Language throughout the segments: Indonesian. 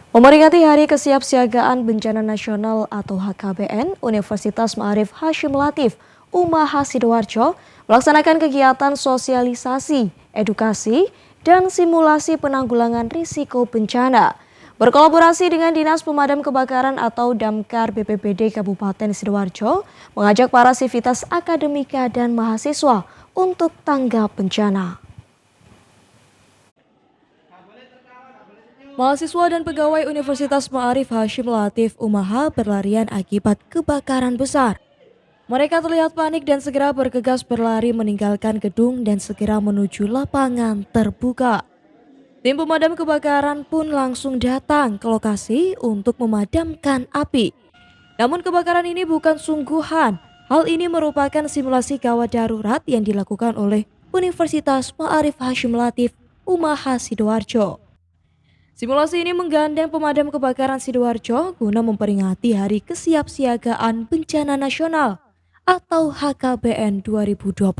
Memperingati Hari Kesiapsiagaan Bencana Nasional atau HKBN, Universitas Ma'arif Hasyim Latif, Umaha Sidoarjo melaksanakan kegiatan sosialisasi, edukasi, dan simulasi penanggulangan risiko bencana. Berkolaborasi dengan Dinas Pemadam Kebakaran atau Damkar BPBD Kabupaten Sidoarjo, mengajak para sivitas akademika dan mahasiswa untuk tanggap bencana. Mahasiswa dan pegawai Universitas Ma'arif Hasyim Latif Umaha berlarian akibat kebakaran besar. Mereka terlihat panik dan segera bergegas berlari meninggalkan gedung dan segera menuju lapangan terbuka. Tim pemadam kebakaran pun langsung datang ke lokasi untuk memadamkan api. Namun kebakaran ini bukan sungguhan. Hal ini merupakan simulasi gawat darurat yang dilakukan oleh Universitas Ma'arif Hasyim Latif Umaha Sidoarjo. Simulasi ini menggandeng pemadam kebakaran Sidoarjo guna memperingati Hari Kesiapsiagaan Bencana Nasional atau HKBN 2024.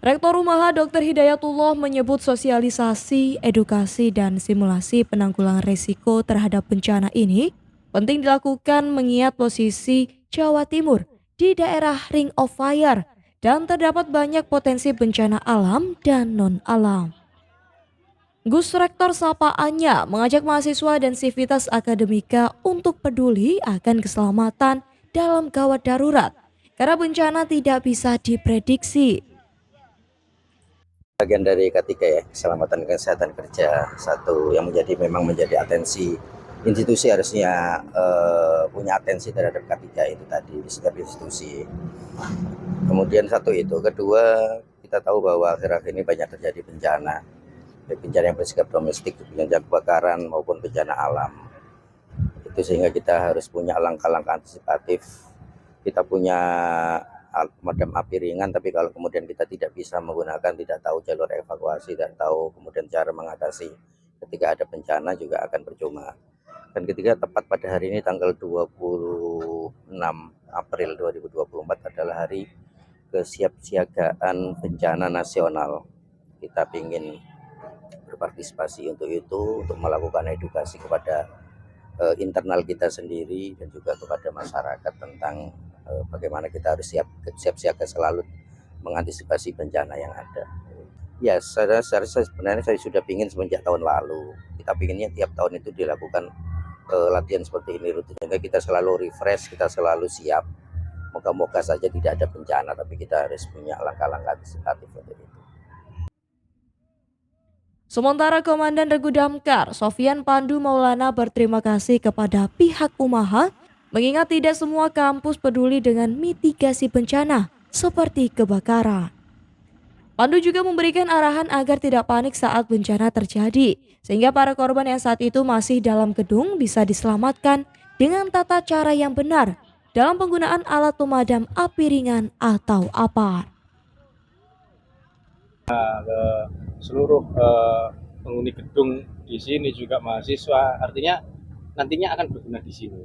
Rektor Umaha Dr. Hidayatullah menyebut sosialisasi, edukasi, dan simulasi penanggulangan risiko terhadap bencana ini penting dilakukan mengingat posisi Jawa Timur di daerah Ring of Fire dan terdapat banyak potensi bencana alam dan non-alam. Gus Rektor sapaannya mengajak mahasiswa dan sivitas akademika untuk peduli akan keselamatan dalam gawat darurat karena bencana tidak bisa diprediksi. Bagian dari K3 ya, keselamatan kesehatan kerja, satu yang memang menjadi atensi institusi harusnya punya atensi terhadap K3 itu tadi di setiap institusi. Kemudian satu itu, kedua kita tahu bahwa akhir-akhir ini banyak terjadi bencana yang bersifat domestik, bencana kebakaran maupun bencana alam. Itu sehingga kita harus punya langkah-langkah antisipatif. Kita punya alat pemadam api ringan, tapi kalau kemudian kita tidak bisa menggunakan, tidak tahu jalur evakuasi, tidak tahu kemudian cara mengatasi ketika ada bencana juga akan percuma. Dan ketiga, tepat pada hari ini tanggal 26 April 2024 adalah Hari Kesiapsiagaan Bencana Nasional. Kita ingin berpartisipasi untuk itu, untuk melakukan edukasi kepada internal kita sendiri dan juga kepada masyarakat tentang bagaimana kita harus siap siaga selalu mengantisipasi bencana yang ada. Ya, sebenarnya saya sudah ingin semenjak tahun lalu. Kita inginnya tiap tahun itu dilakukan latihan seperti ini rutin, sehingga kita selalu refresh, kita selalu siap. Moga-moga saja tidak ada bencana, tapi kita harus punya langkah-langkah antisipatif untuk itu. Sementara Komandan Regu Damkar, Sofian Pandu Maulana berterima kasih kepada pihak Umaha, mengingat tidak semua kampus peduli dengan mitigasi bencana seperti kebakaran. Pandu juga memberikan arahan agar tidak panik saat bencana terjadi, sehingga para korban yang saat itu masih dalam gedung bisa diselamatkan dengan tata cara yang benar dalam penggunaan alat pemadam api ringan atau APAR. Seluruh penghuni gedung di sini juga mahasiswa, artinya nantinya akan berguna di sini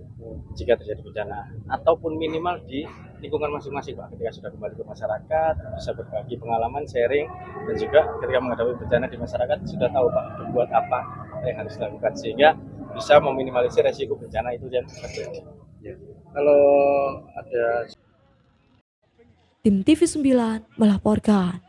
jika terjadi bencana, ataupun minimal di lingkungan masing-masing Pak. Ketika sudah kembali ke masyarakat bisa berbagi pengalaman, sharing, dan juga ketika menghadapi bencana di masyarakat sudah tahu Pak berbuat apa yang harus dilakukan sehingga bisa meminimalisir resiko bencana itu yang terjadi. Ya. Kalau ada Tim TV9 melaporkan.